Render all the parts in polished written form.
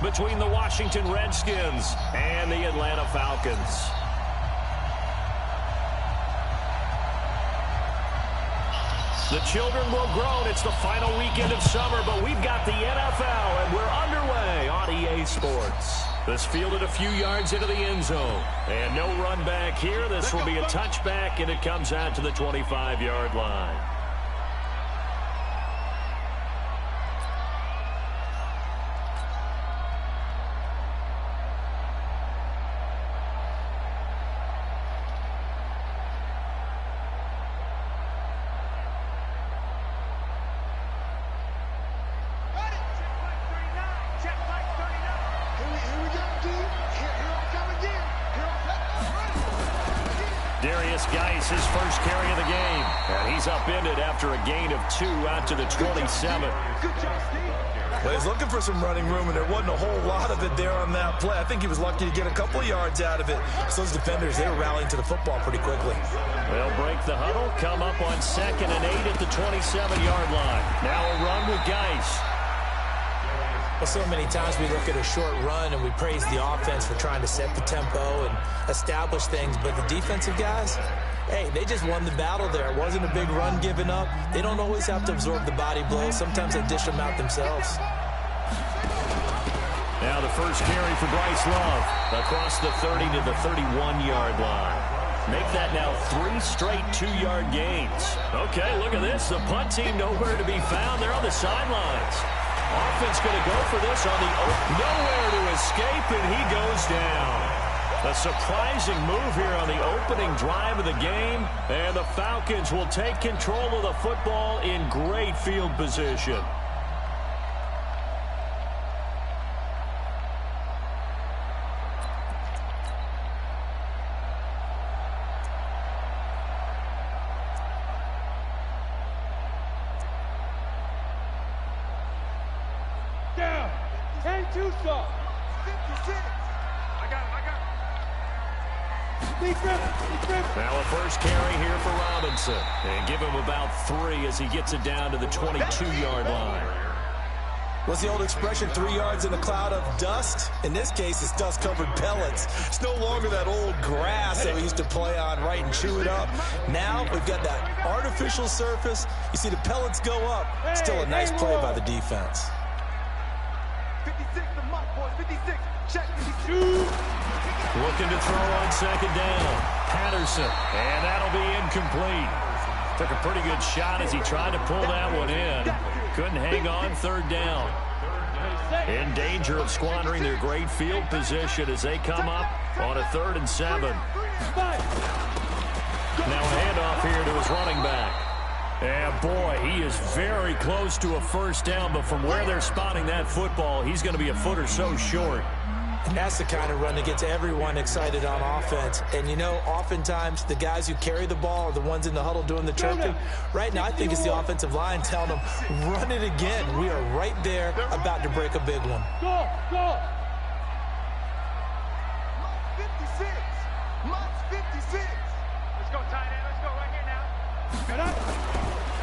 between the Washington Redskins and the Atlanta Falcons. The children will groan. It's the final weekend of summer, but we've got the NFL, and we're underway on EA Sports. This fielded a few yards into the end zone. And no run back here. This will be a touchback, and it comes out to the 25-yard line. His first carry of the game, and he's upended after a gain of 2 out to the 27. Well, he's looking for some running room, and there wasn't a whole lot of it there on that play. I think he was lucky to get a couple of yards out of it. So those defenders, they were rallying to the football pretty quickly. They'll break the huddle, come up on 2nd and 8 at the 27-yard line. Now a run with Geis. Well, so many times we look at a short run and we praise the offense for trying to set the tempo and establish things, but the defensive guys, hey, they just won the battle there. It wasn't a big run given up. They don't always have to absorb the body blows. Sometimes they dish them out themselves. Now the first carry for Bryce Love across the 30 to the 31-yard line. Make that now 3 straight 2-yard gains. Okay, look at this. The punt team nowhere to be found. They're on the sidelines. Offense going to go for this on the nowhere to escape, and he goes down. A surprising move here on the opening drive of the game, and the Falcons will take control of the football in great field position. Down. 10-2 stop. 56. I got it. Now a first carry here for Robinson. And give him about 3 as he gets it down to the 22-yard line. What's the old expression, 3 yards in a cloud of dust? In this case, it's dust-covered pellets. It's no longer that old grass that we used to play on, right, and chew it up. Now we've got that artificial surface. You see the pellets go up. Still a nice play by the defense. 56, the mark, boys. 56. Check. 52. Looking to throw on 2nd down. Patterson, and that'll be incomplete. Took a pretty good shot as he tried to pull that one in. Couldn't hang on 3rd down. In danger of squandering their great field position as they come up on a 3rd and 7. Now a handoff here to his running back. And boy, he is very close to a first down, but from where they're spotting that football, he's going to be a foot or so short. And that's the kind of run that gets everyone excited on offense. And, you know, oftentimes the guys who carry the ball are the ones in the huddle doing the chirping. Right now, I think it's the offensive line telling them, run it again. We are right there about to break a big one. Go. 56. Mott's 56. Let's go, tight end. Let's go right here now.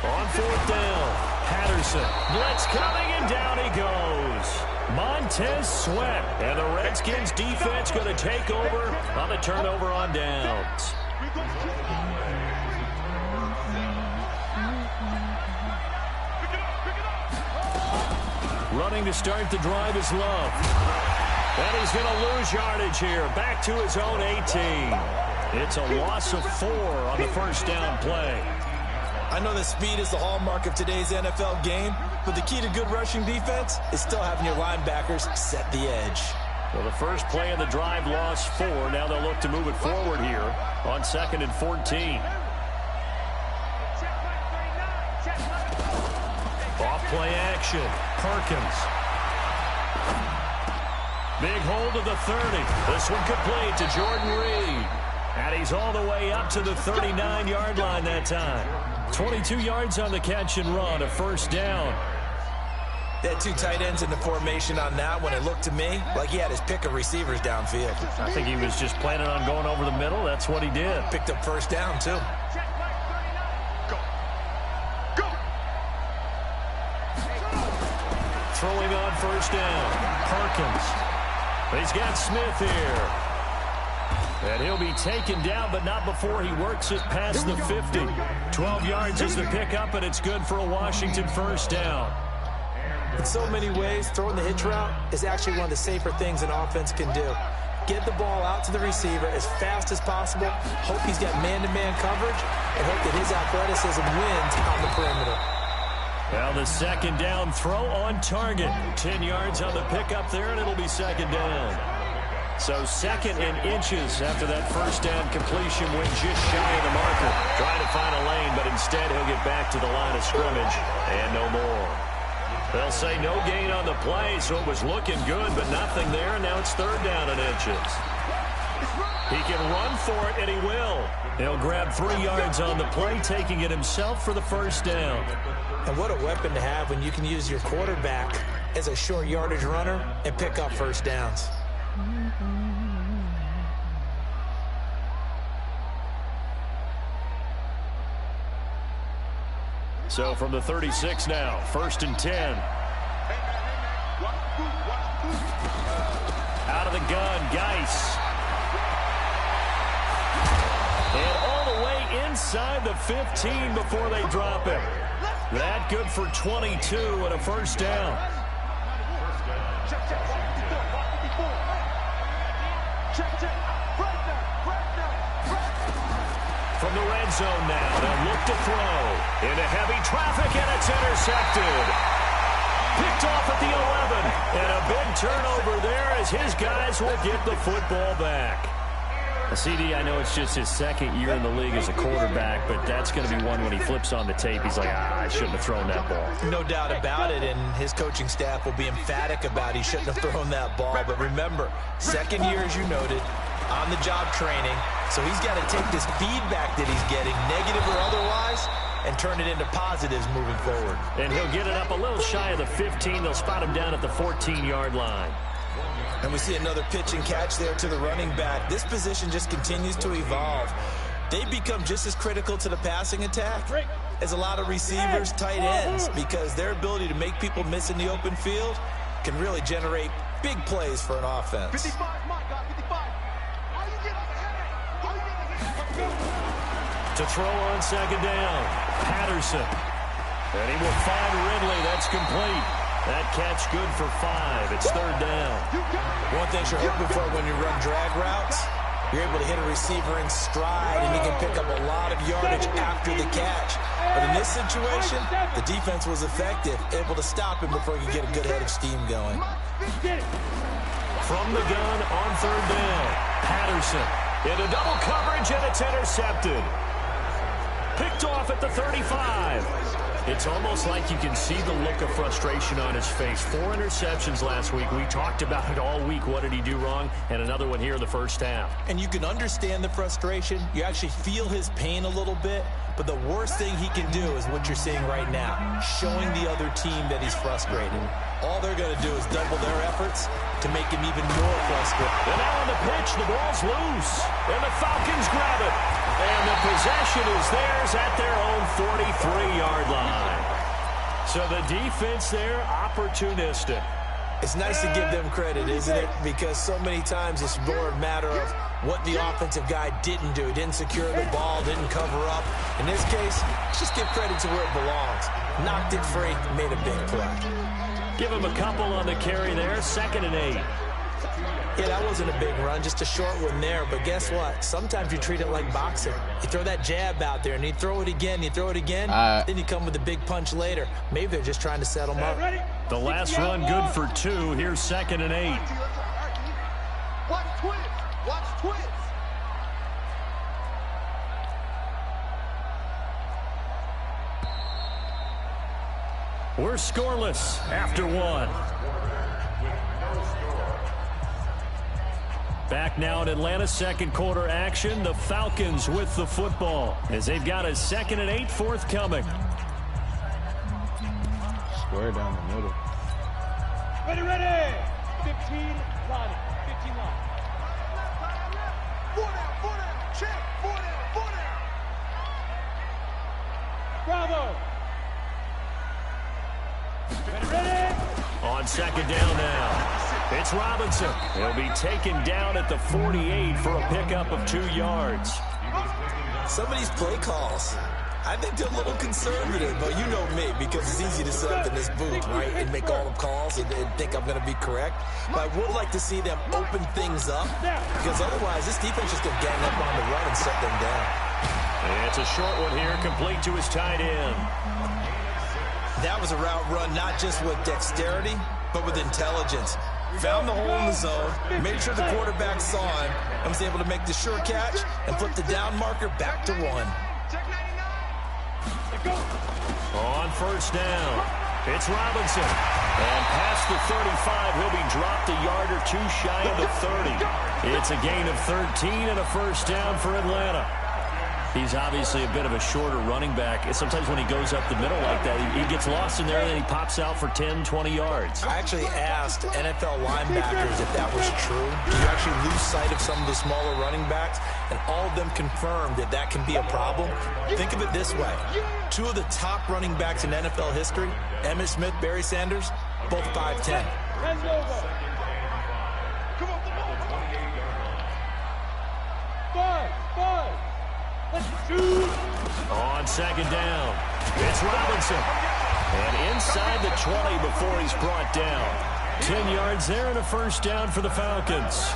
On 4th down, Patterson. Blitz coming, and down he goes. Montez Sweat, and the Redskins defense going to take over on the turnover on downs. Running to start the drive is Love. And he's going to lose yardage here, back to his own 18. It's a loss of 4 on the first down play. I know that speed is the hallmark of today's NFL game, but the key to good rushing defense is still having your linebackers set the edge. Well, the first play of the drive lost 4. Now they'll look to move it forward here on 2nd and 14. Off play action. Perkins. Big hold of the 30. This one complete to Jordan Reed. And he's all the way up to the 39-yard line that time. 22 yards on the catch and run, a first down. They had 2 tight ends in the formation on that one. It looked to me like he had his pick of receivers downfield. I think he was just planning on going over the middle. That's what he did. Picked up first down, too. Throwing on first down. Falcons. He's got Smith here. And he'll be taken down, but not before he works it past the 50. 12 yards is the pickup, and it's good for a Washington first down. In so many ways, throwing the hitch route is actually one of the safer things an offense can do. Get the ball out to the receiver as fast as possible, hope he's got man-to-man coverage, and hope that his athleticism wins on the perimeter. Well, the second down throw on target. 10 yards on the pickup there, and it'll be second down. So second and inches after that first down completion went just shy of the marker. Trying to find a lane, but instead he'll get back to the line of scrimmage and no more. They'll say no gain on the play, so it was looking good, but nothing there. Now it's third down and inches. He can run for it, and he will. He'll grab 3 yards on the play, taking it himself for the first down. And what a weapon to have when you can use your quarterback as a short yardage runner and pick up first downs. So from the 36 now, first and 10. Out of the gun, Geis. And all the way inside the 15 before they drop him. That good for 22 and a first down. From the red zone now, they'll look to throw. Into heavy traffic, and it's intercepted. Picked off at the 11. And a big turnover there as his guys will get the football back. CD, I know it's just his second year in the league as a quarterback, but that's going to be one when he flips on the tape. He's like, I shouldn't have thrown that ball. No doubt about it, and his coaching staff will be emphatic about he shouldn't have thrown that ball. But remember, second year, as you noted, on-the-job training, so he's got to take this feedback that he's getting, negative or otherwise, and turn it into positives moving forward. And he'll get it up a little shy of the 15. They'll spot him down at the 14-yard line. And we see another pitch and catch there to the running back. This position just continues to evolve. They become just as critical to the passing attack as a lot of receivers, tight ends, because their ability to make people miss in the open field can really generate big plays for an offense. 55, my God, 55. How you get To throw on second down, Patterson. And he will find Ridley. That's complete. That catch good for 5. It's third down. One thing you're hoping for when you run drag routes, you're able to hit a receiver in stride, and you can pick up a lot of yardage after the catch. But in this situation, the defense was effective, able to stop him before he could get a good head of steam going. From the gun on third down, Patterson into double coverage, and it's intercepted. Picked off at the 35. It's almost like you can see the look of frustration on his face. 4 interceptions last week. We talked about it all week. What did he do wrong? And another one here in the first half. And you can understand the frustration. You actually feel his pain a little bit. But the worst thing he can do is what you're seeing right now, showing the other team that he's frustrated. All they're going to do is double their efforts to make him even more frustrated. And now on the pitch, the ball's loose. And the Falcons grab it. And the possession is theirs at their own 43-yard line. So the defense there, opportunistic. It's nice to give them credit, isn't it? Because so many times it's more a matter of what the offensive guy didn't do. Didn't secure the ball, didn't cover up. In this case, just give credit to where it belongs. Knocked it free, made a big play. Give him a couple on the carry there, 2nd and 8. Yeah, that wasn't a big run, just a short one there. But guess what? Sometimes you treat it like boxing. You throw that jab out there, and you throw it again, then you come with a big punch later. Maybe they're just trying to settle him up. The last run good for 2. Here's 2nd and 8. Watch twins. Watch twins. We're scoreless after 1. Back now in Atlanta, second quarter action. The Falcons with the football as they've got a 2nd and 8 forthcoming. Square down the middle. Ready. 15 line. 15 line. 4 down. Check. 4 down. Bravo. Ready. On second down now. It's It's Robinson. He'll be taken down at the 48 for a pickup of 2 yards. Some of these play calls, I think they're a little conservative, but you know me, because it's easy to sit up in this booth, right, and make all the calls and think I'm going to be correct. But I would like to see them open things up, because otherwise this defense is going to gang up on the run and shut them down. It's a short one here, complete to his tight end. That was a route run, not just with dexterity, but with intelligence. Found the hole in the zone, made sure the quarterback saw him, and was able to make the sure catch and flip the down marker back to 1. On first down, it's Robinson. And past the 35, he'll be dropped a yard or 2 shy of the 30. It's a gain of 13 and a first down for Atlanta. He's obviously a bit of a shorter running back. Sometimes when he goes up the middle like that, he gets lost in there and then he pops out for 10, 20 yards. I actually asked NFL linebackers if that was true. Do you actually lose sight of some of the smaller running backs? And all of them confirmed that that can be a problem. Think of it this way. 2 of the top running backs in NFL history, Emmitt Smith, Barry Sanders, both 5'10". On second down, it's Robinson. And inside the 20 before he's brought down. 10 yards there and a first down for the Falcons.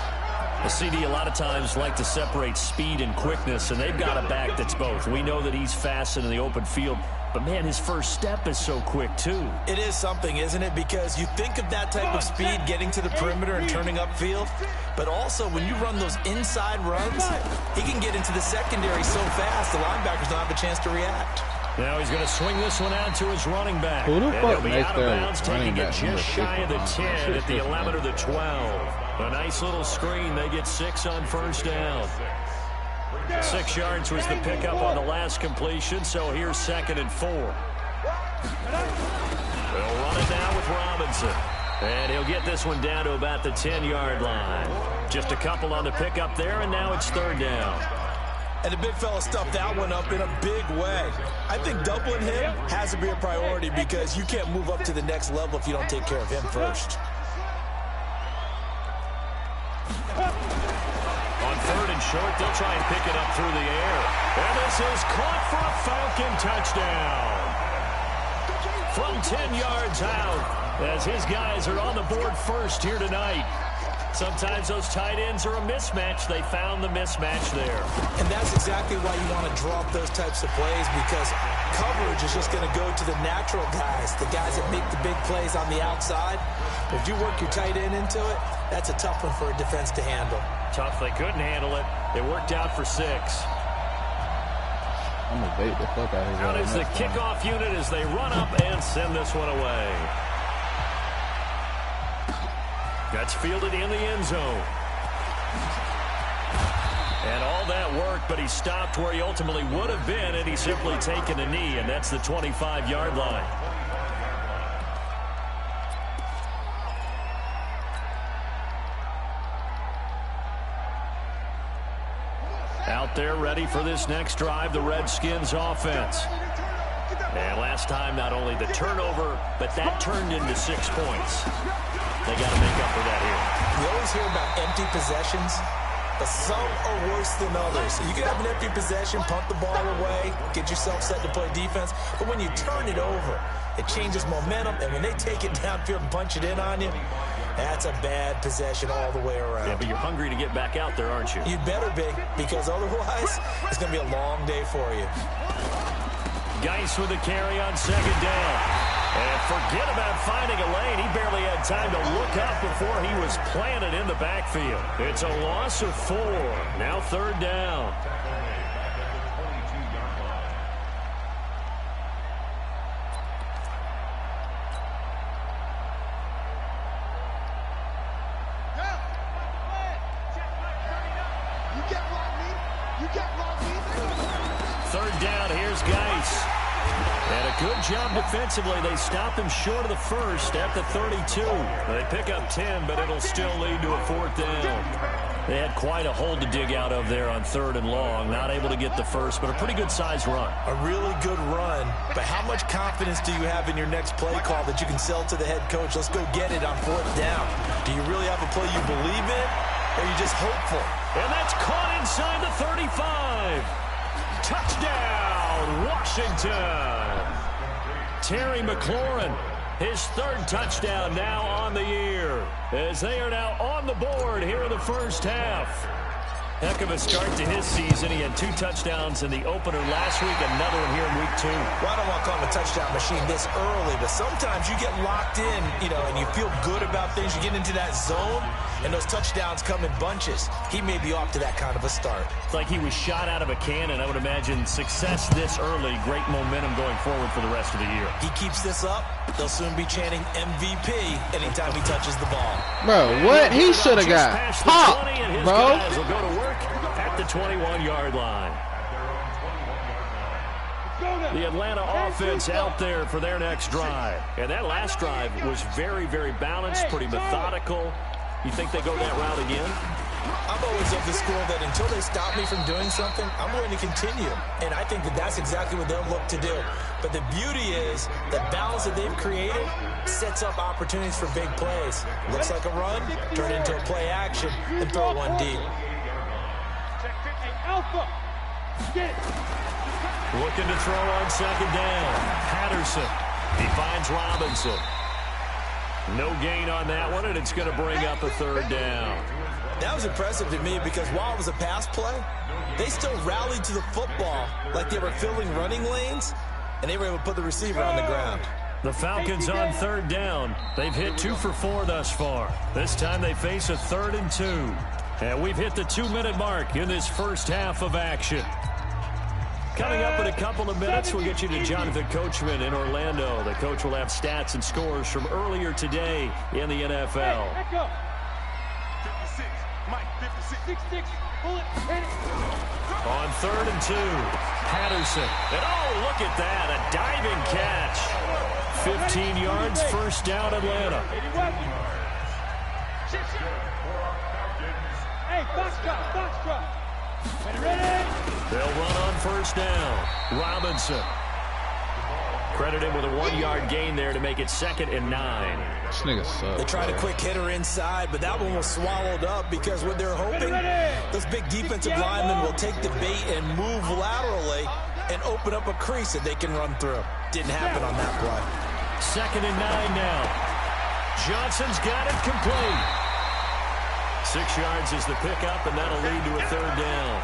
The CD a lot of times like to separate speed and quickness, and they've got a back that's both. We know that he's fast in the open field, but, man, his first step is so quick, too. It is something, isn't it? Because you think of that type of speed getting to the perimeter and turning upfield, but also when you run those inside runs, he can get into the secondary so fast the linebackers don't have a chance to react. Now he's going to swing this one out to his running back. Who the And fuck he'll be makes out of their bounds, running taking it back just number shy of the 6? 10 at the 11 or the 12. A nice little screen. They get 6 on first down. 6 yards was the pickup on the last completion, so here's 2nd and 4. They'll run it now with Robinson. And he'll get this one down to about the 10-yard line. Just a couple on the pickup there, and now it's 3rd down. And the big fella stuffed that one up in a big way. I think doubling him has to be a priority because you can't move up to the next level if you don't take care of him first. On 3rd and short, they'll try and pick it up through the air. And this is caught for a Falcon touchdown. From 10 yards out, as his guys are on the board first here tonight. Sometimes those tight ends are a mismatch. They found the mismatch there. And that's exactly why you want to draw up those types of plays, because coverage is just going to go to the natural guys, the guys that make the big plays on the outside. If you work your tight end into it, that's a tough one for a defense to handle. Tough. They couldn't handle it. It worked out for 6. I'm going to bait the fuck out of his Out is the kickoff unit as they run up and send this one away. That's fielded in the end zone. And all that work, but he stopped where he ultimately would have been, and he's simply taken a knee, and that's the 25-yard line. Out there ready for this next drive, the Redskins offense. And last time, not only the turnover, but that turned into 6 points. They got to make up for that here. You always hear about empty possessions, but some are worse than others. You can have an empty possession, punt the ball away, get yourself set to play defense, but when you turn it over, it changes momentum, and when they take it downfield and punch it in on you, that's a bad possession all the way around. Yeah, but you're hungry to get back out there, aren't you? You'd better be, because otherwise, it's going to be a long day for you. Geis with a carry on 2nd down. And forget about finding a lane. He barely had time to look up before he was planted in the backfield. It's a loss of 4. Now 3rd down. Third down, here's Geis. And a good job defensively. They stop him short of the first at the 32. They pick up 10, but it'll still lead to a 4th down. They had quite a hole to dig out of there on 3rd and long. Not able to get the first, but a pretty good-sized run. A really good run, but how much confidence do you have in your next play call that you can sell to the head coach? Let's go get it on 4th down. Do you really have a play you believe in, or are you just hopeful? And that's caught inside the 35. Touchdown, Washington. Terry McLaurin, his 3rd touchdown now on the year, as they are now on the board here in the first half. Heck of a start to his season. He had 2 touchdowns in the opener last week, another one here in week 2. Well, I don't want to call him a touchdown machine this early, but sometimes you get locked in, and you feel good about things. You get into that zone, and those touchdowns come in bunches. He may be off to that kind of a start. It's like he was shot out of a cannon. I would imagine success this early, great momentum going forward for the rest of the year. He keeps this up, they'll soon be chanting MVP anytime he touches the ball. Bro, what? He should have got popped, bro. Guys will go to work at the 21-yard line. The Atlanta offense out there for their next drive. And that last drive was very, very balanced, pretty methodical. You think they go that route again? I'm always of the school that until they stop me from doing something, I'm going to continue. And I think that that's exactly what they'll look to do. But the beauty is the balance that they've created sets up opportunities for big plays. Looks like a run, turn it into a play action, and throw one deep. Looking to throw on 2nd down. Patterson. He finds Robinson. No gain on that one, and it's going to bring up a 3rd down. That was impressive to me because while it was a pass play, they still rallied to the football like they were filling running lanes, and they were able to put the receiver on the ground. The Falcons on 3rd down. They've hit 2 for 4 thus far. This time they face a 3rd and 2. And we've hit the 2-minute mark in this first half of action. Coming up in a couple of minutes, we'll get you to Jonathan Coachman in Orlando. The coach will have stats and scores from earlier today in the NFL. 56, Mike, 56. Pull it, hit it. On 3rd and 2, Patterson. And oh, look at that, a diving catch. 15 yards, first down, Atlanta. Hey, box drop. Ready? They'll run on 1st down. Robinson. Credit him with a 1-yard gain there to make it 2nd and 9. This nigga sucks. They tried a quick hitter inside, but that one was swallowed up because what they're hoping, those big defensive linemen will take the bait and move laterally and open up a crease that they can run through. Didn't happen on that play. 2nd and 9 now. Johnson's got it complete. 6 yards is the pickup, and that'll lead to a 3rd down.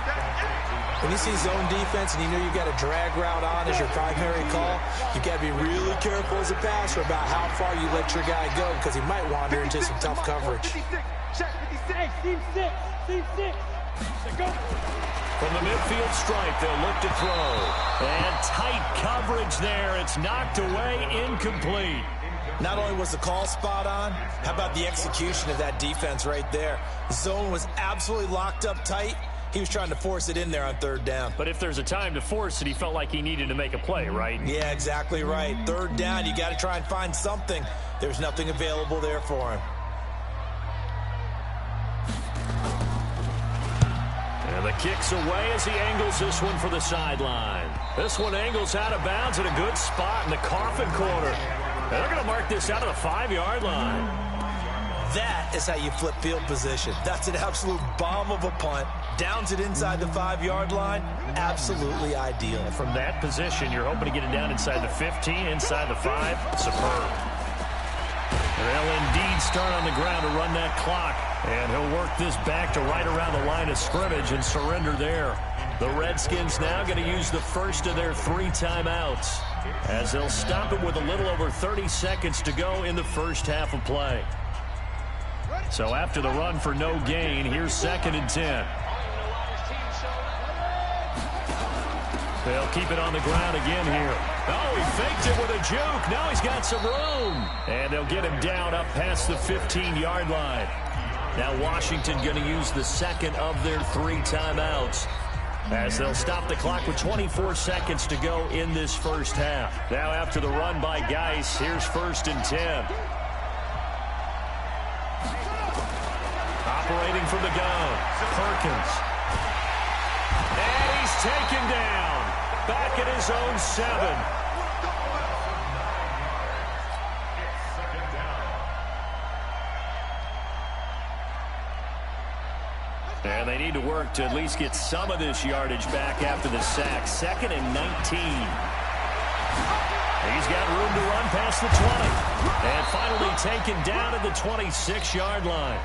When you see zone defense and you know you've got a drag route on as your primary call, you've got to be really careful as a passer about how far you let your guy go because he might wander into some tough coverage. Team six. From the midfield stripe, they'll look to throw. And tight coverage there. It's knocked away, incomplete. Not only was the call spot on, how about the execution of that defense right there? The zone was absolutely locked up tight. He was trying to force it in there on 3rd down. But if there's a time to force it, he felt like he needed to make a play, right? Yeah, exactly right. 3rd down, you got to try and find something. There's nothing available there for him. And the kick's away as he angles this one for the sideline. This one angles out of bounds at a good spot in the coffin corner. And they're going to mark this out of the 5-yard line. That is how you flip field position. That's an absolute bomb of a punt. Downs it inside the 5-yard line. Absolutely ideal. From that position, you're hoping to get it down inside the 15, inside the 5. Superb. They'll indeed start on the ground to run that clock. And he'll work this back to right around the line of scrimmage and surrender there. The Redskins now going to use the first of their 3 timeouts, as they'll stop it with a little over 30 seconds to go in the first half of play. So after the run for no gain, here's 2nd and 10. They'll keep it on the ground again here. Oh, he faked it with a juke. Now he's got some room. And they'll get him down up past the 15-yard line. Now Washington going to use the second of their 3 timeouts. as they'll stop the clock with 24 seconds to go in this first half. Now after the run by Geis, here's 1st and 10. Operating from the gun, Perkins. And he's taken down. Back at his own 7. And they need to work to at least get some of this yardage back after the sack. 2nd and 19. He's got room to run past the 20. And finally taken down at the 26-yard line.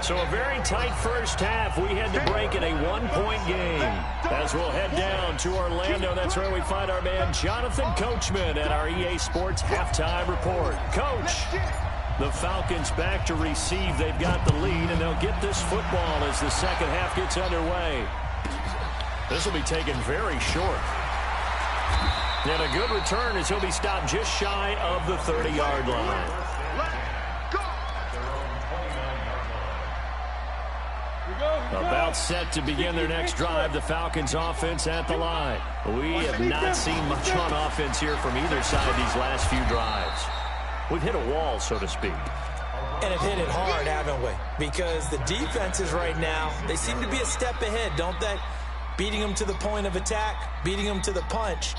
So a very tight first half. We had to break in a 1-point game. As we'll head down to Orlando, that's where we find our man Jonathan Coachman at our EA Sports Halftime Report. Coach, the Falcons back to receive. They've got the lead, and they'll get this football as the second half gets underway. This will be taken very short. And a good return as he'll be stopped just shy of the 30-yard line. About set to begin their next drive, the Falcons offense at the line. We have not seen much on offense here from either side these last few drives. We've hit a wall, so to speak. And have hit it hard, haven't we? Because the defenses right now, they seem to be a step ahead, don't they? Beating them to the point of attack, beating them to the punch.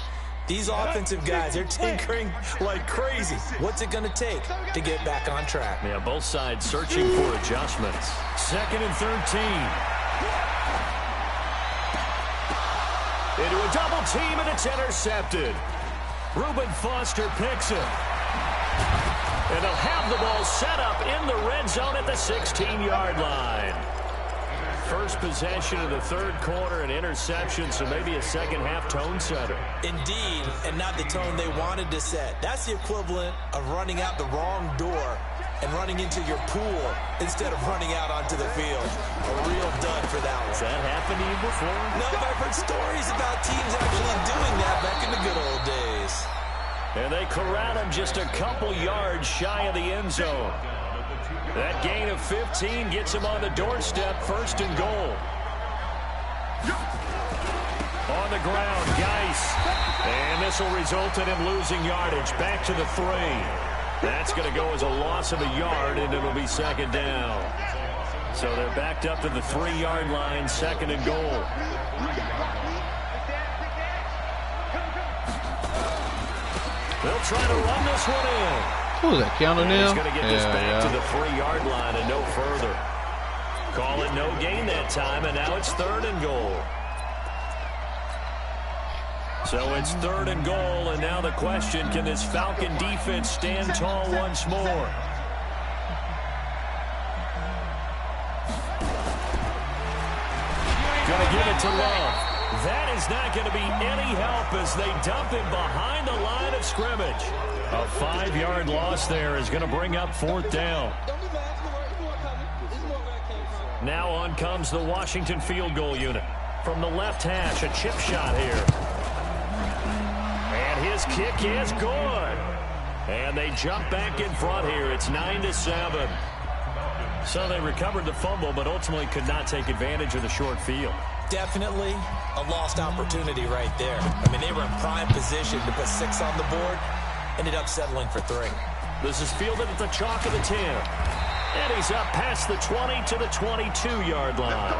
These offensive guys, they're tinkering like crazy. What's it going to take to get back on track? Yeah, both sides searching for adjustments. 2nd and 13. Into a double team, and it's intercepted. Reuben Foster picks it. And they'll have the ball set up in the red zone at the 16-yard line. First possession of the third quarter, an interception, so maybe a second-half tone setter. Indeed, and not the tone they wanted to set. That's the equivalent of running out the wrong door and running into your pool instead of running out onto the field. A real dud for that one. Has that happened to you before? No, but I've heard stories about teams actually doing that back in the good old days. And they corral him just a couple yards shy of the end zone. That gain of 15 gets him on the doorstep, 1st and goal. On the ground, Geis. And this will result in him losing yardage. Back to the 3. That's going to go as a loss of a yard, and it'll be 2nd down. So they're backed up to the 3-yard line, 2nd and goal. They'll try to run this one in. Who is that, counting now? He's going to get this back to the 3-yard line and no further. Call it no gain that time, and now it's 3rd and goal. So it's 3rd and goal, and now the question, can this Falcon defense stand tall once more? Going to give it to Love. That is not going to be any help as they dump him behind the line of scrimmage. A 5-yard loss there is going to bring up 4th down. Now on comes the Washington field goal unit. From the left hash, a chip shot here. And his kick is good. And they jump back in front here. It's 9-7. So they recovered the fumble, but ultimately could not take advantage of the short field. Definitely a lost opportunity right there. I mean, they were in prime position to put 6 on the board. Ended up settling for 3. This is fielded at the chalk of the 10. And he's up past the 20 to the 22-yard line.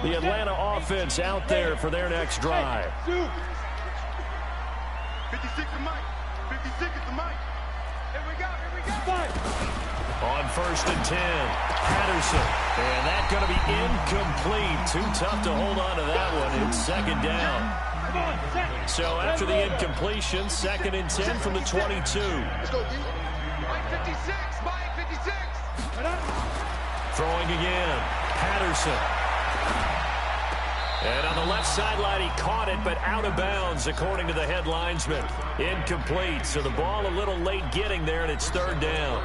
The Atlanta offense out there for their next drive. 56 is Mike. 56 is the Mike. Here we go. On 1st and 10, Patterson. And that's going to be incomplete. Too tough to hold on to that one. It's 2nd down. So after the incompletion, 2nd and 10 from the 22. Let's go, D. Mike 56. Mike 56. Throwing again. Patterson. And on the left sideline, he caught it, but out of bounds, according to the head linesman. Incomplete, so the ball a little late getting there, and it's 3rd down.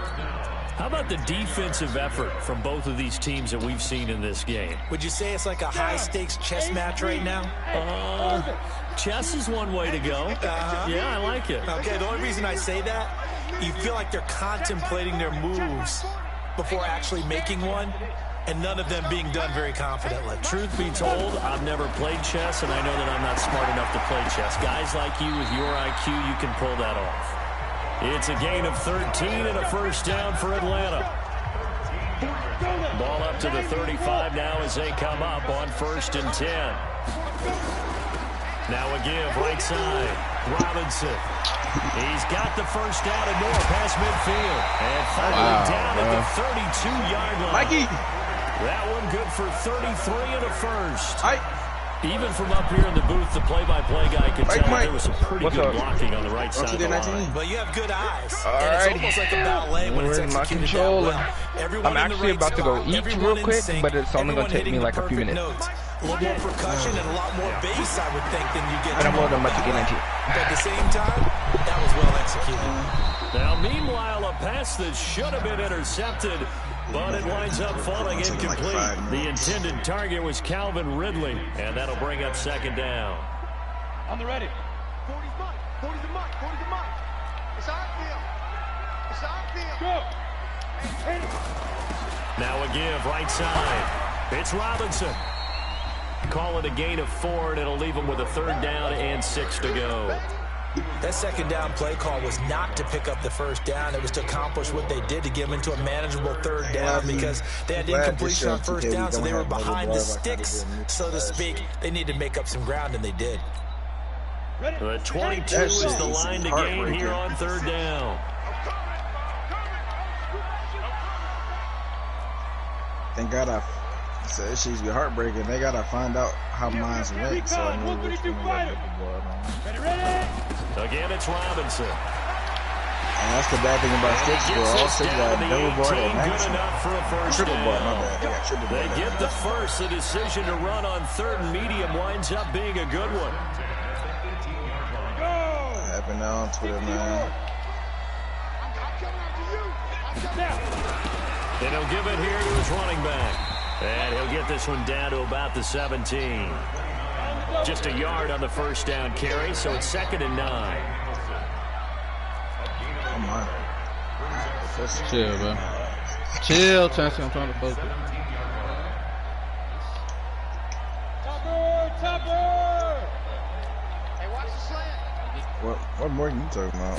How about the defensive effort from both of these teams that we've seen in this game? Would you say it's like a high-stakes chess match right now? Chess is one way to go. Yeah, I like it. Okay, the only reason I say that, you feel like they're contemplating their moves before actually making one, and none of them being done very confidently. Truth be told, I've never played chess, and I know that I'm not smart enough to play chess. Guys like you with your IQ, you can pull that off. It's a gain of 13 and a first down for Atlanta. Ball up to the 35 now as they come up on 1st and 10. Now a give right side. Robinson. He's got the first down and more past midfield. And finally down at the 32-yard line. Mikey. That one good for 33 and a first. Even from up here in the booth, the play-by-play guy could tell there was some pretty good blocking on the right side of the line. But you have good eyes. And it's almost like a ballet when it's executed that well. I'm actually about to go eat real quick, but it's only going to take me like a few minutes. A little more percussion and a lot more bass, I would think, than you get. And I'm more than much to get into. But at the same time, that was well executed. Now, meanwhile, a pass that should have been intercepted, but it winds up falling incomplete. The intended target was Calvin Ridley, and that'll bring up 2nd down. On the ready. 40's Mike. 40's the Mike. 40's the Mike. It's outfield. It's outfield. Go. Now a give right side. It's Robinson. Call it a gain of 4, and it'll leave him with a 3rd down and 6 to go. That 2nd down play call was not to pick up the 1st down. It was to accomplish what they did to get them into a manageable 3rd down because they had incompletion on 1st down, so they were behind the sticks, so to speak. They needed to make up some ground, and they did. The 22 is the line to gain here on 3rd down. Thank God so it should be heartbreaking. They gotta find out how mine's went, so I know which one I got. Again, it's Robinson. And that's the bad thing about sticks, bro. All six got double bar and maximum. Triple bar, my bad. They got triple bar. They get the first. The decision to run on 3rd and medium winds up being a good one. What happened now on Twitter, man? And he'll give it here to his running back. And he'll get this one down to about the 17. Just a yard on the 1st down carry, so it's 2nd and 9. Come on. Chill, bro. Chill, Chelsea. I'm trying to focus. Hey, watch the slant. What more are you talking about?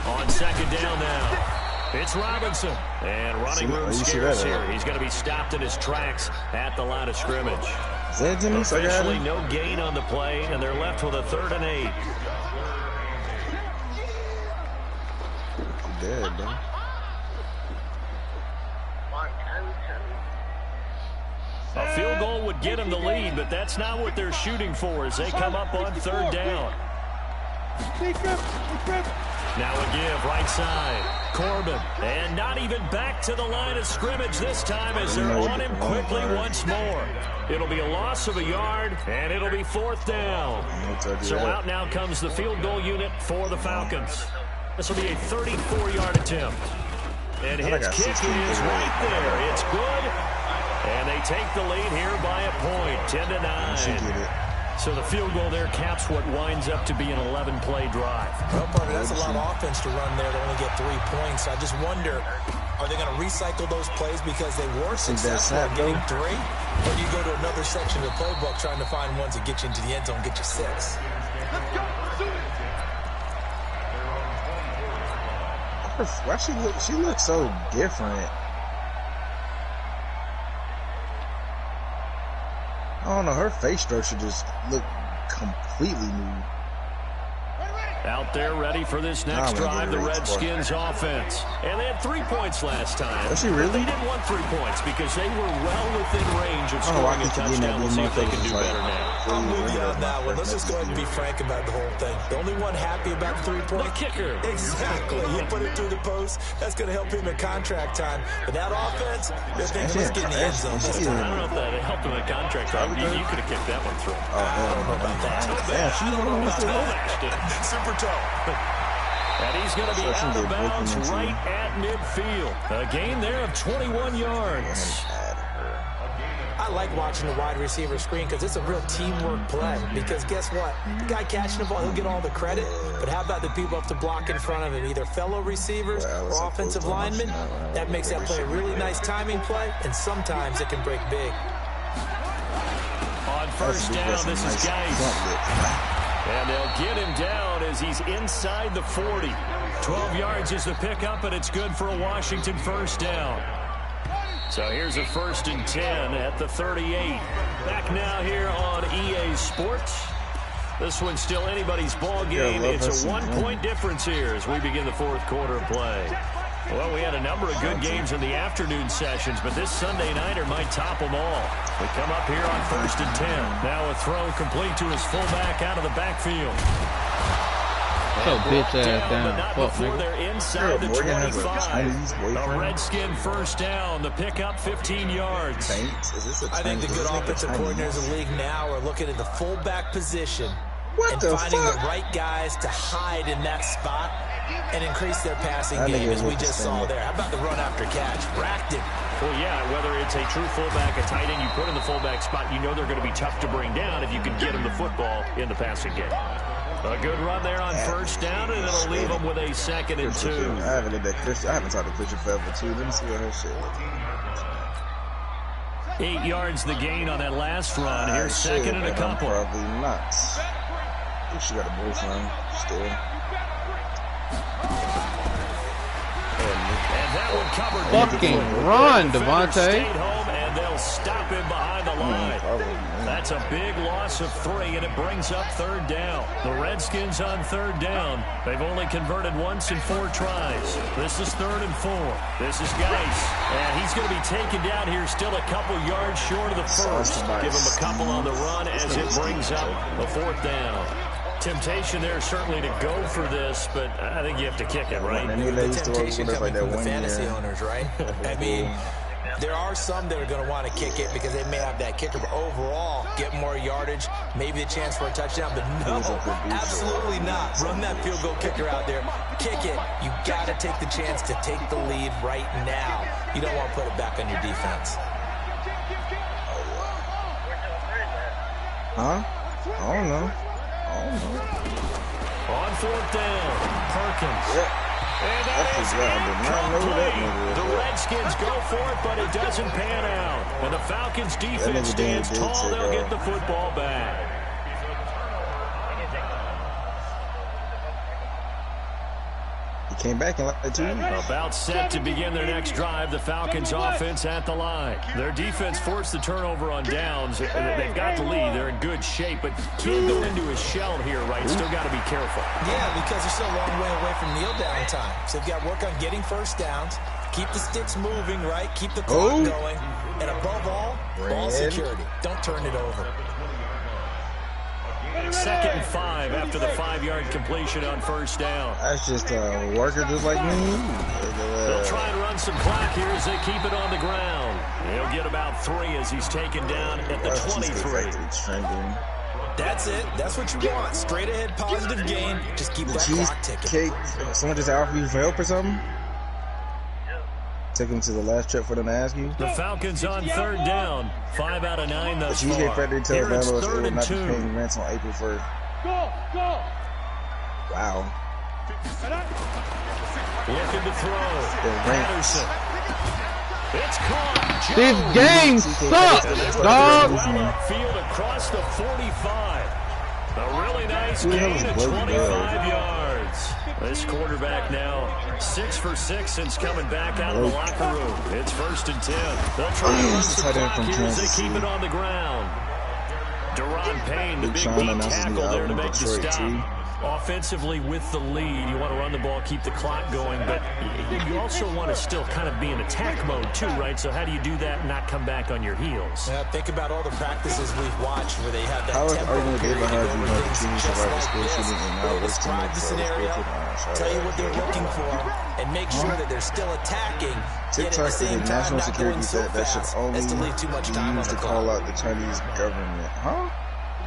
On 2nd down now. It's Robinson, and running room scarce here. He's going to be stopped in his tracks at the line of scrimmage. Officially no gain on the play, and they're left with a 3rd and 8. Dead, bro. A field goal would get them the lead, but that's not what they're shooting for as they come up on 3rd down. Now a give right side. Corbin, and not even back to the line of scrimmage this time as they're on him quickly once more. It'll be a loss of a yard, and it'll be 4th down. So out now comes the field goal unit for the Falcons. This will be a 34-yard attempt. And his kick is right there. It's good, and they take the lead here by a point, 10-9. So the field goal there caps what winds up to be an 11-play drive. Well, partner, that's a lot of offense to run there to only get 3 points. I just wonder, are they going to recycle those plays because they were successful at getting 3? Or do you go to another section of the playbook trying to find ones that get you into the end zone and get you 6? Why she looks so different? I don't know, her face structure just looked completely new. Out there ready for this next drive, the Redskins offense. And they had 3 points last time. Was she really? They didn't want 3 points because they were well within range of scoring a touchdown. We'll see if they can do better now. I'll move you on that one. Let's just go ahead and be frank about the whole thing. The only one happy about the 3-point? The kicker. Exactly. He put it through the post. That's going to help him in contract time. But that offense, they're thinking, let's get in the end zone this time. I don't know if that helped him in contract time. You could have kicked that one through. Oh, hell no. About that. Yeah, she's the one who Super toe. And he's going to be out of bounds right at midfield. A gain there of 21 yards. I like watching the wide receiver screen because it's a real teamwork play. Because guess what? The guy catching the ball, he'll get all the credit. But how about the people up to block in front of him? Either fellow receivers or offensive linemen. That makes that play a really nice timing play. And sometimes it can break big. On first down, this is Geis. And they'll get him down as he's inside the 40. 12 yards is the pickup, and it's good for a Washington first down. So here's a 1st and 10 at the 38. Back now here on EA Sports. This one's still anybody's ball game. It's a 1-point difference here as we begin the 4th quarter of play. Well, we had a number of good games in the afternoon sessions, but this Sunday nighter might top them all. We come up here on 1st and 10. Now a throw complete to his fullback out of the backfield. So bitch ass down. Not before they're inside the 25. A Redskin first down. The pickup 15 yards. I think the good offensive coordinators in the league now are looking at the fullback position and finding the right guys to hide in that spot and increase their passing game, as we just saw there. How about the run after catch? Racked him. Well, yeah, whether it's a true fullback, a tight end you put in the fullback spot, you know they're going to be tough to bring down if you can get them the football in the passing game. A good run there on first down, and it'll leave them with a 2nd and 2. I haven't talked to Christian forever, too. Let me see what her shit looks like. 8 yards the gain on that last run. Here's 2nd and a couple. Probably not. I think she got a boyfriend still. And that one covered. Fucking run, Devontae. Stayed home, and they'll stop him behind the line. That's a big loss of 3, and it brings up 3rd down. The Redskins on 3rd down. They've only converted once in 4 tries. This is 3rd and 4. This is Geis. And he's going to be taken down here still a couple yards short of the first. Give him a couple on the run as it brings up a 4th down. Temptation there certainly to go for this, but I think you have to kick it, right? The temptation coming from the fantasy owners, right? I mean, there are some that are going to want to kick it because they may have that kicker, but overall, get more yardage, maybe a chance for a touchdown, but no, absolutely not. Run that field goal kicker out there. Kick it. You got to take the chance to take the lead right now. You don't want to put it back on your defense. Huh? I don't know. On 4th down, Perkins. And that is the Redskins go for it, but it doesn't pan out. And the Falcons defense stands tall. They'll get the football back. Came back in like 2 weeks. About set to begin their next drive. The Falcons offense at the line. Their defense forced the turnover on downs. They've got the lead. They're in good shape, but can't go into a shell here, right? Still got to be careful. Yeah, because they're still a long way away from kneel down time. So they've got to work on getting first downs, keep the sticks moving, right? Keep the clock going. And above all, ball security. Don't turn it over. 2nd and 5 after the 5-yard completion on first down. That's just a worker just like me. They'll try and run some clock here as they keep it on the ground. He'll get about 3 as he's taken down at the 23. That's it. That's what you want. Straight ahead, positive gain. Just keep that clock ticking. Someone just offered you for help or something? Take him to the last trip for them to ask you. The Falcons on 3rd down. 5 out of 9 thus far. Cheesecake Factory tells landlords they will not be 2. paying rents on April 1st. Wow. Looking to throw. Patterson. It's caught. This game sucks, dog. Field across the 45. A really nice gain of 25 yards. This quarterback now 6 for 6 since coming back out of the locker room. It's 1st and 10. They'll try to run some clock here as they keep it on the ground. Deron Payne, the big deep tackle there to make the stop. Offensively with the lead, you want to run the ball, keep the clock going, but you also want to still kind of be in attack mode too, right? So how do you do that and not come back on your heels? Yeah, think about all the practices we've watched where they have that tempo period where things just just like like this. They'll describe the scenario, tell you what they're looking for, and make sure that they're still attacking, yet at the same time not going so fast as to leave too much time on the clock. Call out the Chinese government. Huh?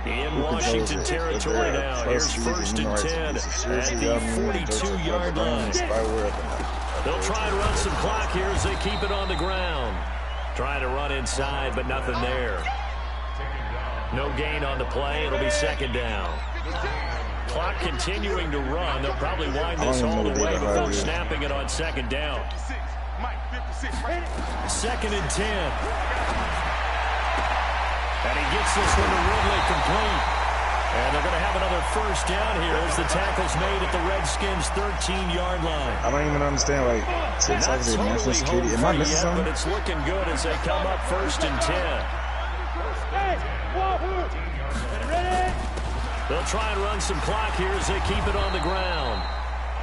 In Washington territory now. Here's 1st and 10 at the 42-yard line. They'll try to run some clock here as they keep it on the ground. Trying to run inside, but nothing there. No gain on the play. It'll be 2nd down. Clock continuing to run. They'll probably wind this all the way before snapping it on 2nd down. 2nd and 10. And he gets this one to Ridley complete. And they're going to have another 1st down here as the tackle's made at the Redskins' 13-yard line. I don't even understand, like, since I was in national security, am I missing something? But it's looking good as they come up 1st and 10. They'll try and run some clock here as they keep it on the ground.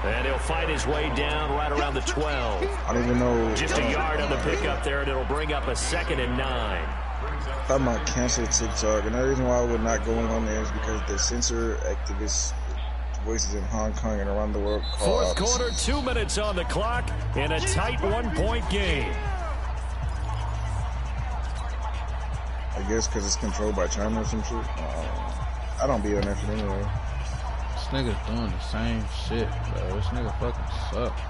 And he'll fight his way down right around the 12. I don't even know. Just a yard on the pickup there, and it'll bring up a 2nd and 9. I thought about cancel TikTok, and the reason why we're not going on there is because the censor activists' voices in Hong Kong and around the world call 4th quarter, 2 minutes on the clock in a tight 1-point game. I guess because it's controlled by China or some shit. I don't be on that shit anyway. This nigga's doing the same shit, bro. This nigga fucking sucks.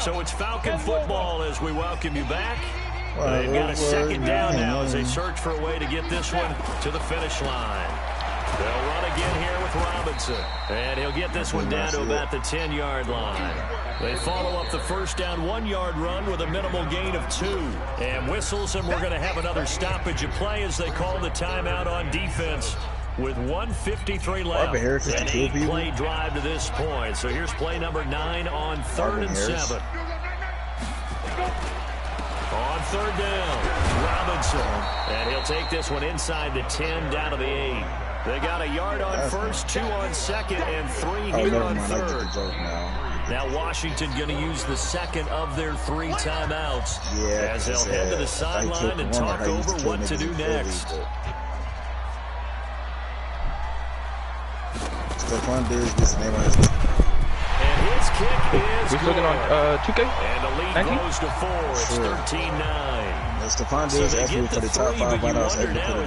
So it's Falcon football as we welcome you back. They've got a 2nd down now as they search for a way to get this one to the finish line. They'll run again here with Robinson. And he'll get this one down to about the 10-yard line. They follow up the 1st down 1-yard run with a minimal gain of 2. And whistles, and we're going to have another stoppage of play as they call the timeout on defense with 1:53 left. An 8-play drive to this point. So here's play number 9 on 3rd and 7. On 3rd down, Robinson. And he'll take this one inside the 10 down to the 8. They got a yard on 1st, 2 on 2nd, and 3 here on 3rd. Now Washington going to use the 2nd of their 3 timeouts as they'll head to the sideline and talk over what to do next. Stephon Diggs gets the name on his. And his kick is good. Looking on 2K. And the lead grows to 4. It's 13-9. Stephon Diggs asking for the top 5 runouts.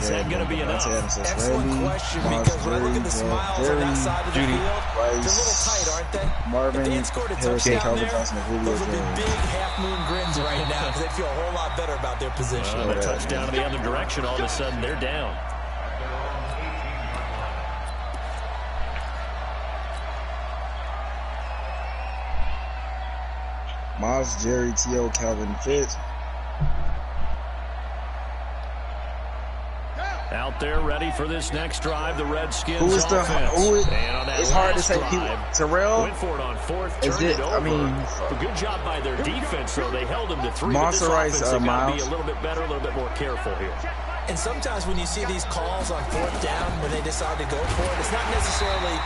Is that going to be enough? Excellent question, because when I look at the smiles on that side of the field, they're a little tight, aren't they? Marvin, if they had scored a touchdown there, those would be big half-moon grins right now because they'd feel a whole lot better about their position. A touchdown in the other direction, all of a sudden they're down. Moss, Jerry, T.O., Calvin Fitz. Out there ready for this next drive, the Redskins Who is the offense. It's hard to say. Terrell? Went for it on 4th, is it? I mean, a good job by their defense, though. They held them to 3. Moss or Rice, got to be a little bit better, a little bit more careful here. And sometimes when you see these calls on 4th down, when they decide to go for it, it's not necessarily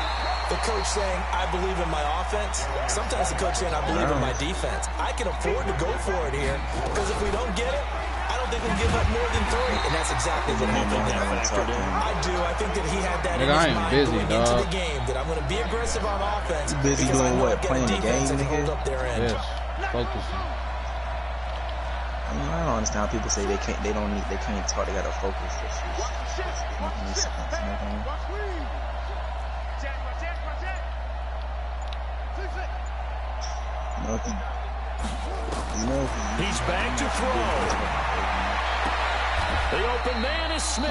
the coach saying, I believe in my offense. Sometimes the coach saying, I believe in my defense. I can afford to go for it here, because if we don't get it, I don't think we'll give up more than 3. And that's exactly what happened there. I do. I think that he had that in his mind going into the game, that I'm going to be aggressive on offense. Busy doing what? Playing the game, nigga? Up their end. Yes. Focusing. I don't understand how people say they can't talk, they gotta focus. He's back to throw. The open man is Smith.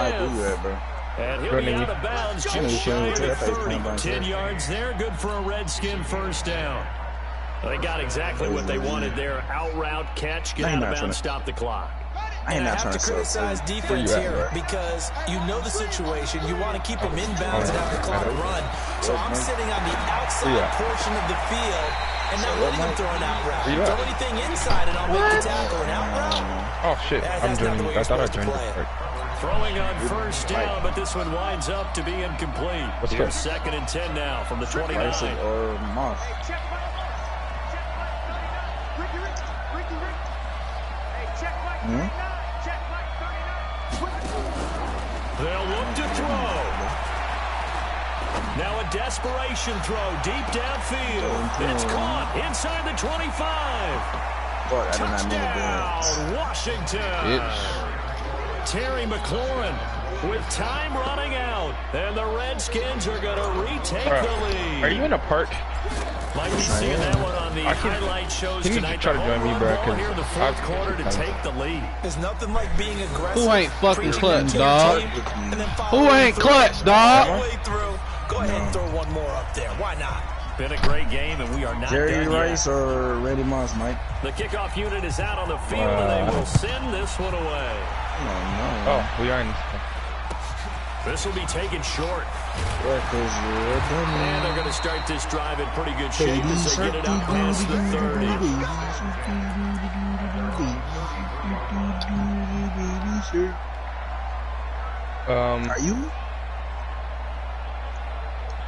And he'll be out of bounds just shy of the 30. 10 yards there, good for a Redskin 1st down. They got exactly what they wanted there. Out route, catch, get out of bounds, stop the clock. I have to criticize defense here because you know the situation. You want to keep them inbounds and have the clock run. So I'm sitting on the outside portion of the field and not letting them throw an out route. Throw anything inside and I'll make the tackle. An out route? Oh, shit. I'm joining. I thought I joined it. Throwing on 1st down, but this one winds up to be incomplete. Here's 2nd and 10 now from the 29. Or Moss. They'll look to throw. Now a desperation throw deep downfield. It's caught inside the 25. Touchdown, Washington. Terry McLaurin with time running out. And the Redskins are going to retake the lead. Are you in a park? Might be seeing that one on the highlight shows you need tonight. to try to join me, bro, Here in the fourth quarter to take the lead. There's nothing like being aggressive. Who ain't fucking clutch, dog? Who ain't clutch, dog? Go ahead and throw one more up there. Why not? Been a great game, and we are not Jerry done Rice yet. or Randy Moss, Mike? The kickoff unit is out on the field, and they will send this one away. Oh, we are in this one. This will be taken short. And And they're going to start this drive in pretty good shape as they get it up past the 30. Are you?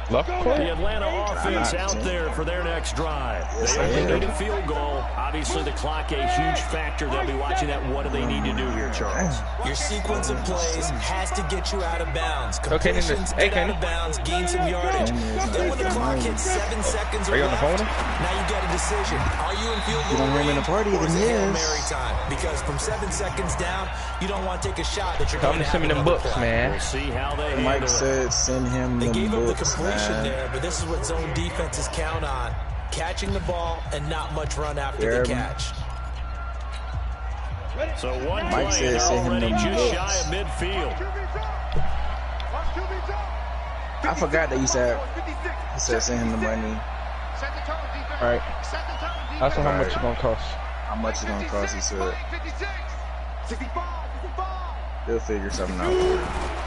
Left The court? Atlanta offense out there for their next drive. They need a field goal. Obviously, the clock a huge factor. They'll be watching that. What do they need to do here, Charles? Your sequence of plays has to get you out of bounds. Okay, Completions, hey, get out of bounds, gain some yardage. Then when the clock hits 7 seconds or Are you on the left, phone? now you got a decision. Are you in field goal don't hear him in range the party, or is then it Hail yes. Mary time? Because from 7 seconds down, you don't want to take a shot that you're Tell going them to to have send me them another books, play. man. We'll see how they Mike handle it. said send him They the gave up the books, completion man. there, but this is what zone defenses count on. Catching the ball and not much run after the catch. So one Mike play, said they're send him already them just books. shy of midfield. I forgot that he said send him the money. Alright. Ask him how much it's gonna cost. How much it's gonna cost, he said. He'll figure something out.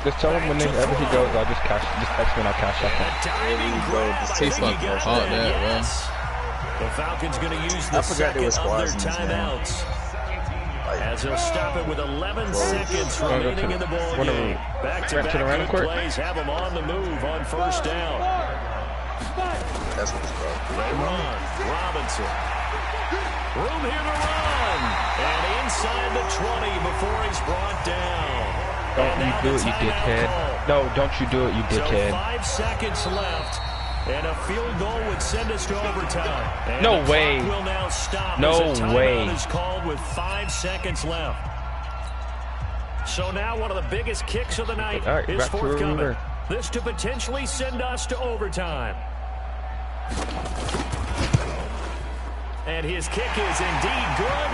Just tell him whenever he goes, I'll just text me and I'll cash out him. Diving grab. I think he fucking got caught that, bro. yes. The Falcons going to use the I forgot second there was of their squads in this timeouts. As they'll stop it with 11 seconds Wanna go remaining to- in the ball wanna game. Back-to-back to the running good court? plays have them on the move on first down. That's what it's called. They run. Robinson. Room here to run. And inside the 20 before he's brought down. Don't you do it, you dickhead. No, don't you do it, you So dickhead. 5 seconds left. And a field goal would send us to overtime. And No the way. clock will now stop No as a timeout way. is called with 5 seconds left. So now one of the biggest kicks of the night All right, is back to where we forthcoming. were. This to potentially send us to overtime. And his kick is indeed good.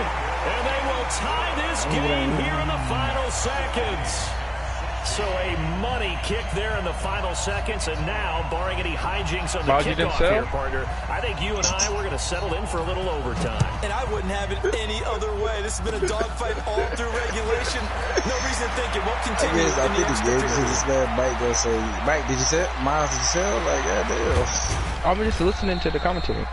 And they will tie this game here in the final seconds. So a money kick there in the final seconds. And now, barring any hijinks on the Miles, you didn't kickoff sell? here, partner, I think you and I, we're going to settle in for a little overtime. And I wouldn't have it any other way. This has been a dogfight all through regulation. No reason to think it won't I continue guess I in the think extra the period. this man Mike gonna say, Mike, did you sell? Miles, did you sell? Like, goddamn. I'm just listening to the commentary.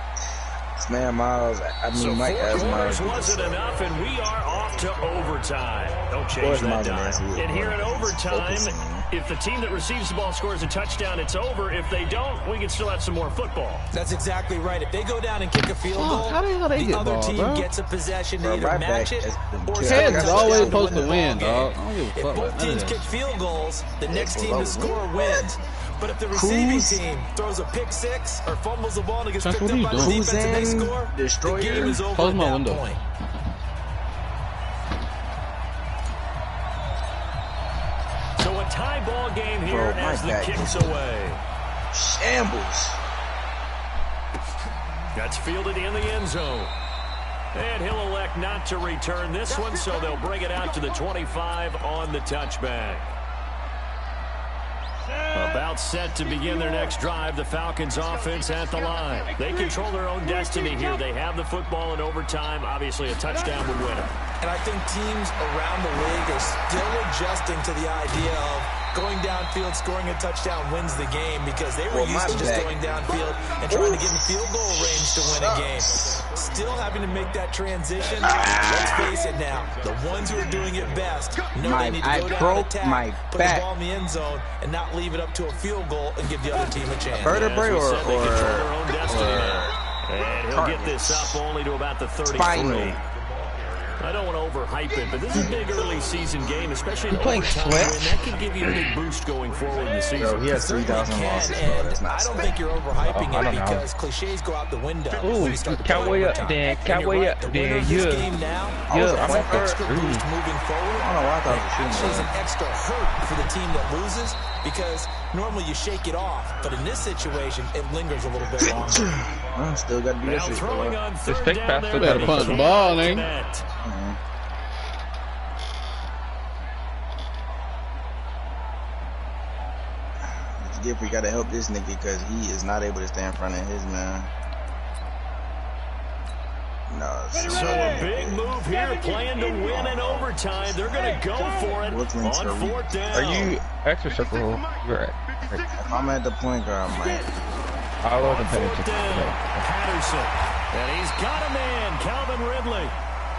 This man Miles, So Mike four asked Miles. quarters wasn't enough, and we are off to overtime. Don't change Course that Miles dial. answered it. And here in overtime, Focusing. if the team that receives the ball scores a touchdown, it's over. If they don't, we can still have some more football. That's exactly right. If they go down and kick a field Fuck, goal, how the hell they the get other ball, team bro? gets a possession to Bro, either my match back it has been or killed. score a Heads is touchdown always to supposed win to the win, ball dog. game. I don't give a If fuck both about none teams of kick that. field goals, the next team to well, score what? wins. But if the receiving Cruise. team throws a pick six or fumbles the ball and it gets That's picked what up by he's the doing. defense and they Cruising, score, the destroyer. game is over Close at my that window. point. So a tie ball game here Bro, my as the back kick's is- away. Shambles. That's fielded in the end zone. And he'll elect not to return this one, so they'll bring it out to the 25 on the touchback. About set to begin their next drive, the Falcons offense at the line. They control their own destiny here. They have the football in overtime. Obviously, a touchdown would win it. And I think teams around the league are still adjusting to the idea of going downfield, scoring a touchdown wins the game because they were Well, used to my just back. going downfield and trying to get in field goal range to win a game. Still having to make that transition. Let's face it now, the ones who are doing it best know they need to go down and attack, put the ball in the end zone, and not leave it up to a field goal and give the other team a chance. Vertebrae As we or said, they control their own destiny now. And he'll get cartilage. this up only to about the 33. Spinal. I don't want to overhype it, but this is a big early season game, especially in playing overtime Sweat? win. That could give you a big boost going forward in the season. Bro, he has 3,000 losses, bro. That's not I don't smart. think you're overhyping I it don't know. because cliches go out the window. Ooh, when you start to can't play wait up overtime. there, And can't you're wait right, up the there, winner of this yeah. game now, Yeah, that's I'm an at the extra three. boost moving forward. I don't know why I thought And it was shooting actually, it's an guard. extra hurt for the team that loses because normally you shake it off, but in this situation, it lingers a little bit longer. Still got to do that Now shit. throwing bro. on third fake down pass there, still but gotta he punt the can't ball, ain't he? connect. We got to help this nigga because he is not able to stay in front of his man. No, So a big move here, playing to win in overtime. They're going to go for it Brooklyn's on hurry. fourth down. Are you extra circle? You're right. if I'm at the point guard, I might. I wasn't paying Fourth attention. down, Patterson. And he's got a man, Calvin Ridley.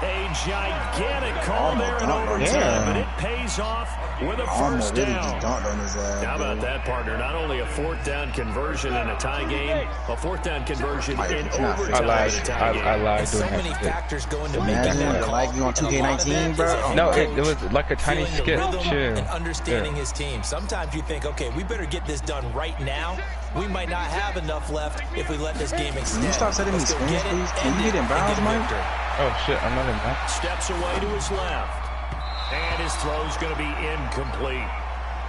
A gigantic call there in overtime, but it pays off with a Almost first really down. just dunked on his ass. How about bro. that, partner? Not only a fourth down conversion in a tie game, a fourth down conversion in overtime I in a tie game. lied And so doing many that. factors go into making Imagine that the call. like you on And a lot of 2K19, that bro. is a head No, coach it was like a tiny feeling the skip. rhythm Chill. and understanding Yeah. his team. Sometimes you think, okay, we better get this done right now. We might not have enough left if we let this game extend. Can you stop setting me Let's go screens, get it, please? Can end you it, get in and bounds, get a Mike? victory. Oh shit, I'm not in that. Steps away to his left. And his throw's going to be incomplete.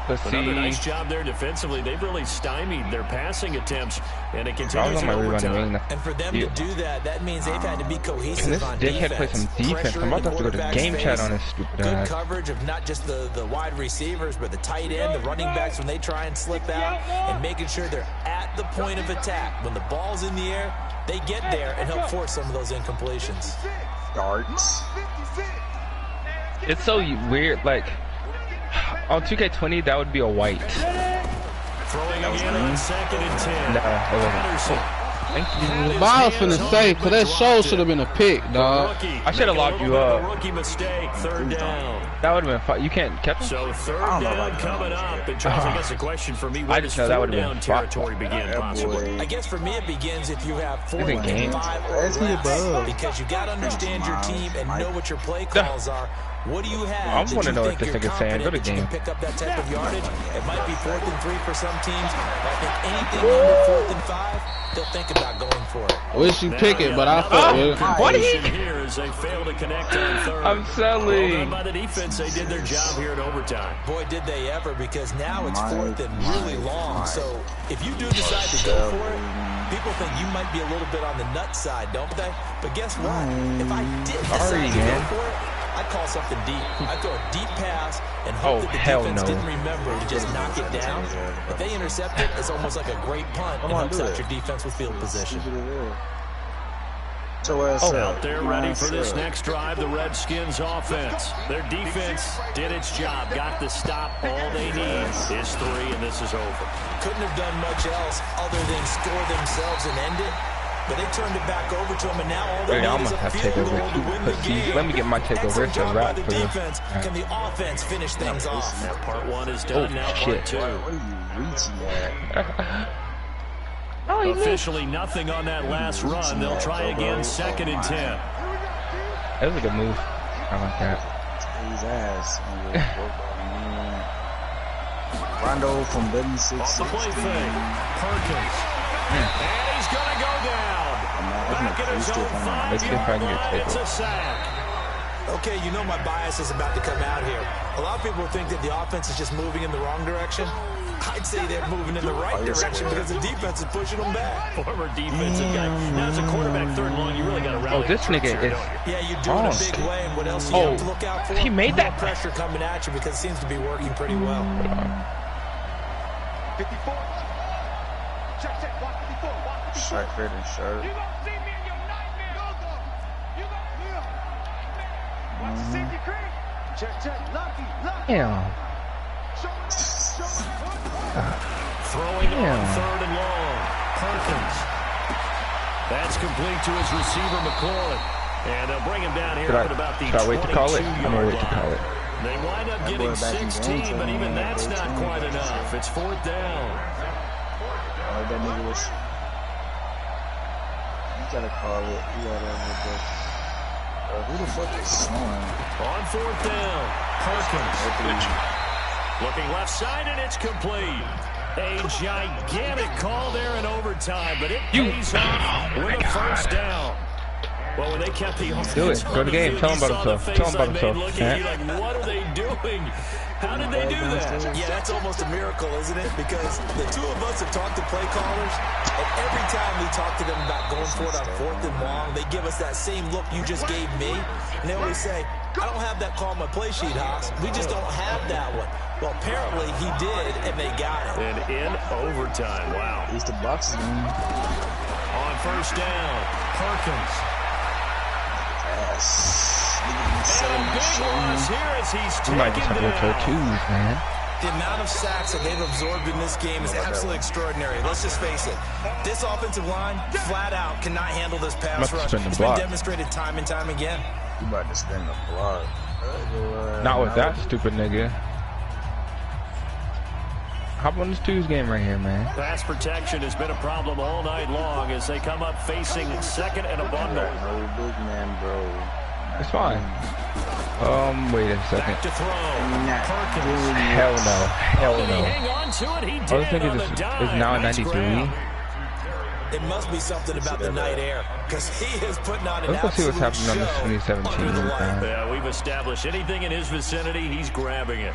Let's Another see. nice job there defensively. They've really stymied their passing attempts, and it I was continues on in my rerun overtime. wing. And for them Yeah. to do that, that means they've had to be Can cohesive this on dickhead play defense. some defense? Pressure I'm about to in have to go to quarterback's game chat face. on this stupid Good ass. coverage of not just the wide receivers, but the tight end, the running backs when they try and slip out, and making sure they're at the point of attack. When the ball's in the air, they get there and help force some of those incompletions. Darts. It's so weird. Like on 2K20, that would be a white. Throwing again on second and 10. Nah, it wasn't. Patterson. Thank Had you. his But I was hands finna on say, it, cause but that dropped show it. should have been a pick, dog. Rookie I should have making a locked little you bit of up. a rookie mistake, third down. That would have been fun. You can't catch him. So third I don't know down about coming that. up. And Charles, I guess the question for me, I where just does know that fourth would've down been fun. territory begin, That possibly? boy. I guess for me it begins if you have 4 Is it and game? 5 or Ask me less, above. because you got to understand your team and know what your play calls are. What do you have? I that wanna you know what think this you're nigga's saying. Go to confident that you game. can pick up that type of yardage? It might be 4th and 3 for some teams. But I think anything under 4th and 5, they'll think about going for it. Wish you pick it, but I fuck with it. What did he? Here as they fail to connect on third. I'm Well selling. done by the defense. They did their job here in overtime. Boy, did they ever, because now it's 4th and really long. So if you do decide to go for it, people think you might be a little bit on the nut side, don't they? But guess what? If I did Sorry, decide to go man. for it, I'd call something deep. I'd throw a deep pass and hope Oh, that the hell defense no. didn't remember to just knock it down. If they intercept it, it's almost like a great punt and on, helps do out it. your defense with field position. So Out there ready for this next drive, the Redskins offense. Their defense did its job, got the stop. All they need is 3, and this is over. Couldn't have done much else other than score themselves and end it. But they turned it back over to them, and now all they Yeah, I'm need is gonna a have to field take goal over to win the too. game. Let me get my takeover. Excellent It's a job by wrap the for you. defense. Can the offense finish things off? Now part 1 is done, now part shit. 2. What are you reaching at? Officially nothing on that last run. They'll try again, second and 10. That was a good move. I like that. His ass. Rondo from W6. Off the play fake. Perkins. And he's going to go down. Back at his own Let's see if I 5-yard can get line. It's takeover. a sack. Okay, you know my bias is about to come out here. A lot of people think that the offense is just moving in the wrong direction. I'd say they're moving in the right direction because the defense is pushing them back. Former defensive guy. Now, as a quarterback, third and long, you really got to rally. Oh, this the troops nigga here, is. don't you? Yeah, you're doing Oh. a big way, and what else do you have to look out for? He made More that. pressure coming at you because it seems to be working pretty well. 54. Check. Watch 54. Watch 54. Shark Critter, shark. You gonna see me in your nightmare. You gonna hear. Watch the safety creek. Check. Lucky. Damn. Show it. Throwing on Yeah. third and long. Perkins. That's complete to his receiver, McLaurin. And they'll bring him down here at about the Should I wait to call it? I'm gonna 22-yard wait to call line. it. They wind up That getting boy back in 16, game but time, even man. that's That not boy quite team. enough. It's fourth down. Oh, that nigga was. You gotta call it. You gotta have Who the fuck is snowing? On 4th down, Perkins. Looking left side, and it's complete. A gigantic call there in overtime, but it pays off with a first down. Well, when they kept the offense, do it. Go to the game. Tell him about himself. Tell him about himself. Looking at you like, what are they doing? How did they do that? Yeah, that's almost a miracle, isn't it? Because the two of us have talked to play callers, and every time we talk to them about going for it on 4th and long, they give us that same look you just gave me, and they always say, I don't have that call on my play sheet, Haas. We just don't have that one. Well, apparently he did, and they got it. And in overtime, wow. At least the box is in. On 1st down, Perkins. Yes. And a big loss here as he's We might just taken have to go to down. twos, man. The amount of sacks that they've absorbed in this game is absolutely extraordinary. Let's just face it. This offensive line, flat out, cannot handle this pass Must rush. spin the It's block. been demonstrated time and time again. You about to spin the block. Not with that stupid nigga. Hop on this twos game right here, man. Pass protection has been a problem all night long as they come up facing 2nd and a bundle. No big man, bro. It's fine. Wait a second. Back to throw. Not Perkins. doing Hell no. Hell Did he no. hang on to it? He I was did thinking on this the is dime. now a Nice 93. grab. It must be something about the night air, because he is putting on an Let's go see what's absolute happening on show this 2017 under the light. man. Yeah, we've established anything in his vicinity, he's grabbing it.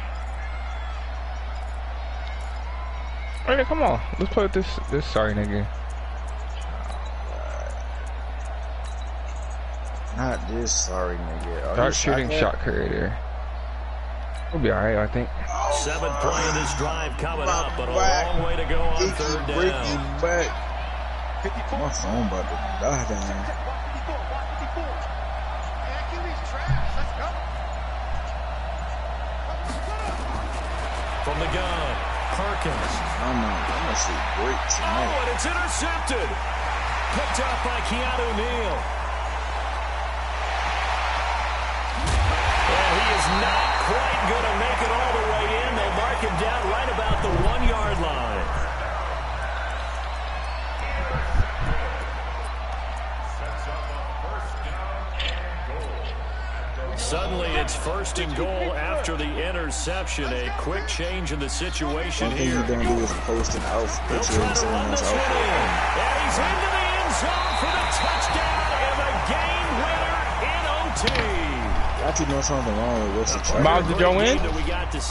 Okay, come on. Let's play with this sorry nigga. Not this sorry nigga. Start shooting shot creator. We'll be alright, I think. 7th play of this drive coming up, but a long way to go on 3rd down. Back. My phone about to die down. From the gun, Perkins. I'm gonna see great Oh, tonight. and it's intercepted. Picked up by Keanu Neal. Well, he is not quite going to make it all the way in. They mark him down right about the 1-yard line. Suddenly, it's 1st and goal after the interception. A quick change in the situation One thing here. you don't do is post an outfit They'll picture try and to someone run else this one outfit. in. And he's into the end zone for the touchdown and the game winner in OT. I keep know something wrong with what's the try. Miles, did y'all win? That we got to